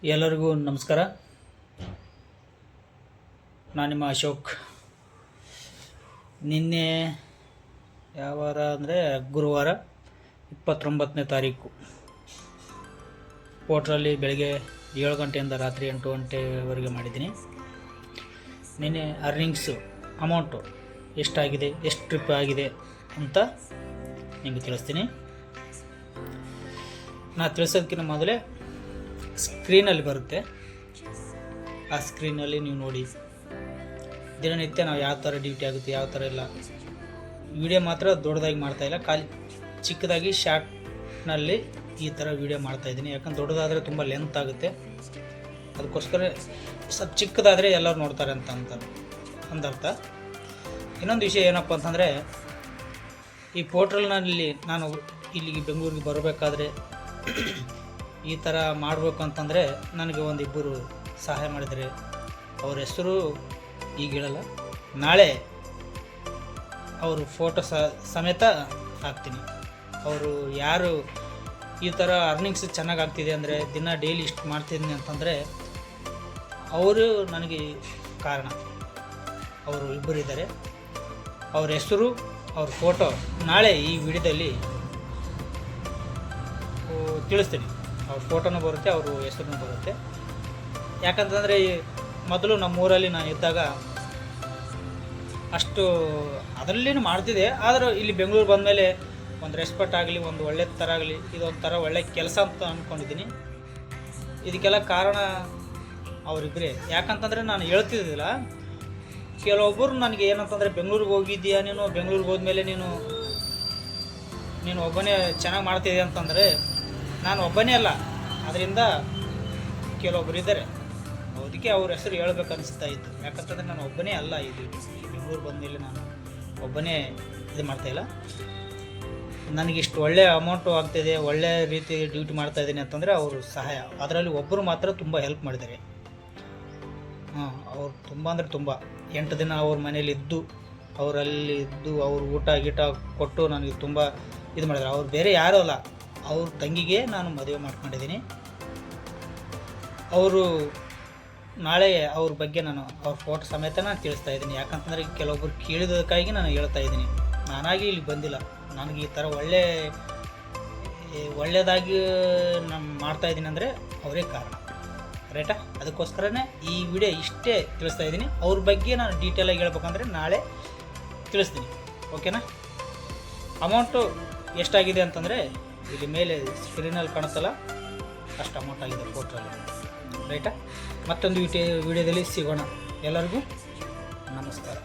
ಎಲ್ಲರಿಗೂ ನಮಸ್ಕಾರ. ನಾನು ನಿಮ್ಮ ಅಶೋಕ್. ನಿನ್ನೆ ಯಾವ ವಾರ ಅಂದರೆ ಗುರುವಾರ 29ನೇ ತಾರೀಕು ಪೋರ್ಟ್ರಲ್ಲಿ ಬೆಳಗ್ಗೆ 7 ಗಂಟೆಯಿಂದ ರಾತ್ರಿ 8 ಗಂಟೆವರೆಗೆ ಮಾಡಿದ್ದೀನಿ. ನಿನ್ನೆ ಅರ್ನಿಂಗ್ಸು ಅಮೌಂಟು ಎಷ್ಟಾಗಿದೆ, ಎಷ್ಟು ಟ್ರಿಪ್ ಆಗಿದೆ ಅಂತ ನಿಮಗೆ ತಿಳಿಸ್ತೀನಿ. ನಾನು ತಿಳಿಸೋದಕ್ಕಿಂತ ಮೊದಲೇ ಸ್ಕ್ರೀನಲ್ಲಿ ಬರುತ್ತೆ, ಆ ಸ್ಕ್ರೀನಲ್ಲಿ ನೀವು ನೋಡಿ. ದಿನನಿತ್ಯ ನಾವು ಯಾವ ಥರ ಡ್ಯೂಟಿ ಆಗುತ್ತೆ, ಯಾವ ಥರ ಇಲ್ಲ. ವಿಡಿಯೋ ಮಾತ್ರ ದೊಡ್ಡದಾಗಿ ಮಾಡ್ತಾಯಿಲ್ಲ, ಖಾಲಿ ಚಿಕ್ಕದಾಗಿ ಶಾರ್ಟ್ನಲ್ಲಿ ಈ ಥರ ವಿಡಿಯೋ ಮಾಡ್ತಾಯಿದ್ದೀನಿ. ಯಾಕಂದ್ರೆ ದೊಡ್ಡದಾದರೆ ತುಂಬ ಲೆಂತ್ ಆಗುತ್ತೆ, ಅದಕ್ಕೋಸ್ಕರ ಸ್ವಲ್ಪ ಚಿಕ್ಕದಾದರೆ ಎಲ್ಲರೂ ನೋಡ್ತಾರೆ ಅಂದರ್ಥ. ಇನ್ನೊಂದು ವಿಷಯ ಏನಪ್ಪ ಅಂತಂದರೆ, ಈ ಪೋರ್ಟಲ್ನಲ್ಲಿ ನಾನು ಇಲ್ಲಿಗೆ ಬೆಂಗಳೂರಿಗೆ ಬರಬೇಕಾದ್ರೆ ಈ ಥರ ಮಾಡಬೇಕು ಅಂತಂದರೆ ನನಗೆ ಒಂದಿಬ್ಬರು ಸಹಾಯ ಮಾಡಿದರೆ. ಅವ್ರ ಹೆಸರು ಈಗ ಹೇಳಲ್ಲ, ನಾಳೆ ಅವರು ಫೋಟೋ ಸಮೇತ ಹಾಕ್ತೀನಿ. ಅವರು ಯಾರು ಈ ಥರ ಅರ್ನಿಂಗ್ಸ್ ಚೆನ್ನಾಗಿ ಆಗ್ತಿದೆ ಅಂದರೆ, ದಿನ ಡೈಲಿ ಇಷ್ಟು ಮಾಡ್ತಿದ್ದೀನಿ ಅಂತಂದರೆ ಅವರು ನನಗೆ ಕಾರಣ. ಅವರು ಇಬ್ಬರು ಇದ್ದಾರೆ. ಅವ್ರ ಹೆಸರು, ಅವ್ರ ಫೋಟೋ ನಾಳೆ ಈ ವಿಡಿಯೋದಲ್ಲಿ ತಿಳಿಸ್ತೀನಿ. ಅವ್ರ ಫೋಟೋನೂ ಬರುತ್ತೆ, ಅವ್ರ ಹೆಸರು ಬರುತ್ತೆ. ಯಾಕಂತಂದರೆ ಮೊದಲು ನಮ್ಮೂರಲ್ಲಿ ನಾನು ಇದ್ದಾಗ ಅಷ್ಟು ಅದರಲ್ಲೇನು ಮಾಡ್ತಿದ್ದೆ, ಆದರೆ ಇಲ್ಲಿ ಬೆಂಗಳೂರು ಬಂದಮೇಲೆ ಒಂದು ರೆಸ್ಪೆಕ್ಟ್ ಆಗಲಿ, ಒಂದು ಒಳ್ಳೆ ಥರ ಆಗಲಿ, ಇದೊಂಥರ ಒಳ್ಳೆ ಕೆಲಸ ಅಂತ ಅಂದ್ಕೊಂಡಿದ್ದೀನಿ. ಇದಕ್ಕೆಲ್ಲ ಕಾರಣ ಅವರಿಬ್ಬರೇ. ಯಾಕಂತಂದರೆ ನಾನು ಹೇಳ್ತಿದ್ದಿಲ್ಲ, ಕೆಲವೊಬ್ಬರು ನನಗೆ ಏನಂತಂದರೆ, ಬೆಂಗಳೂರಿಗೆ ಹೋಗಿದ್ದೀಯಾ ನೀನು, ಬೆಂಗಳೂರಿಗೆ ಹೋದ್ಮೇಲೆ ನೀನು ಒಬ್ಬನೇ ಚೆನ್ನಾಗಿ ಮಾಡ್ತಿದ್ದೆ ಅಂತಂದರೆ, ನಾನು ಒಬ್ಬನೇ ಅಲ್ಲ, ಅದರಿಂದ ಕೆಲವೊಬ್ಬರು ಇದ್ದಾರೆ. ಅದಕ್ಕೆ ಅವ್ರ ಹೆಸರು ಹೇಳ್ಬೇಕು ಅನಿಸ್ತಾ ಇತ್ತು. ಯಾಕಂತಂದರೆ ನಾನು ಒಬ್ಬನೇ ಅಲ್ಲ, ಇದು ಬೆಂಗಳೂರು ಬಂದಮೇಲೆ ನಾನು ಒಬ್ಬನೇ ಇದು ಮಾಡ್ತಾಯಿಲ್ಲ. ನನಗಿಷ್ಟು ಒಳ್ಳೆ ಅಮೌಂಟು ಆಗ್ತಾಯಿದೆ, ಒಳ್ಳೆ ರೀತಿ ಡ್ಯೂಟಿ ಮಾಡ್ತಾಯಿದ್ದೀನಿ ಅಂತಂದರೆ ಅವರು ಸಹಾಯ. ಅದರಲ್ಲಿ ಒಬ್ಬರು ಮಾತ್ರ ತುಂಬ ಹೆಲ್ಪ್ ಮಾಡಿದ್ದಾರೆ. ಅವ್ರು ತುಂಬ ಅಂದರೆ ತುಂಬ 8 ದಿನ ಅವ್ರ ಮನೇಲಿ ಇದ್ದು, ಅವರಲ್ಲಿ ಇದ್ದು, ಅವ್ರು ಊಟ ಗೀಟ ಕೊಟ್ಟು ನನಗೆ ತುಂಬ ಇದು ಮಾಡಿದ್ದಾರೆ. ಅವ್ರು ಬೇರೆ ಯಾರೂ ಅಲ್ಲ, ಅವ್ರ ತಂಗಿಗೆ ನಾನು ಮದುವೆ ಮಾಡ್ಕೊಂಡಿದ್ದೀನಿ. ಅವರು ನಾಳೆ ಅವ್ರ ಬಗ್ಗೆ ನಾನು ಅವ್ರ ಫೋಟೋ ಸಮೇತ ನಾನು ತಿಳಿಸ್ತಾ ಇದ್ದೀನಿ. ಯಾಕಂತಂದರೆ ಕೆಲವೊಬ್ಬರು ಕೇಳಿದಕ್ಕಾಗಿ ನಾನು ಹೇಳ್ತಾ ಇದ್ದೀನಿ. ನಾನಾಗಿ ಇಲ್ಲಿ ಬಂದಿಲ್ಲ, ನನಗೆ ಈ ಥರ ಒಳ್ಳೆಯದಾಗಿ ನಾನು ಮಾಡ್ತಾಯಿದ್ದೀನಿ ಅಂದರೆ ಅವರೇ ಕಾರಣ, ರೈಟಾ? ಅದಕ್ಕೋಸ್ಕರನೇ ಈ ವಿಡಿಯೋ ಇಷ್ಟೇ ತಿಳಿಸ್ತಾ ಇದ್ದೀನಿ. ಅವ್ರ ಬಗ್ಗೆ ನಾನು ಡೀಟೇಲಾಗಿ ಹೇಳ್ಬೇಕಂದ್ರೆ ನಾಳೆ ತಿಳಿಸ್ತೀನಿ, ಓಕೆನಾ? ಅಮೌಂಟು ಎಷ್ಟಾಗಿದೆ ಅಂತಂದರೆ ಇಲ್ಲಿ ಮೇಲೆ ಸ್ಕ್ರೀನಲ್ಲಿ ಕಾಣುತ್ತಲ್ಲ, ಅಷ್ಟು ಅಮೌಂಟ್ ಆಗಿದೆ ಫೋಟೋಲ್ಲಿ, ರೈಟಾ? ಮತ್ತೊಂದು ವಿಡಿಯೋದಲ್ಲಿ ಸಿಗೋಣ. ಎಲ್ಲರಿಗೂ ನಮಸ್ಕಾರ.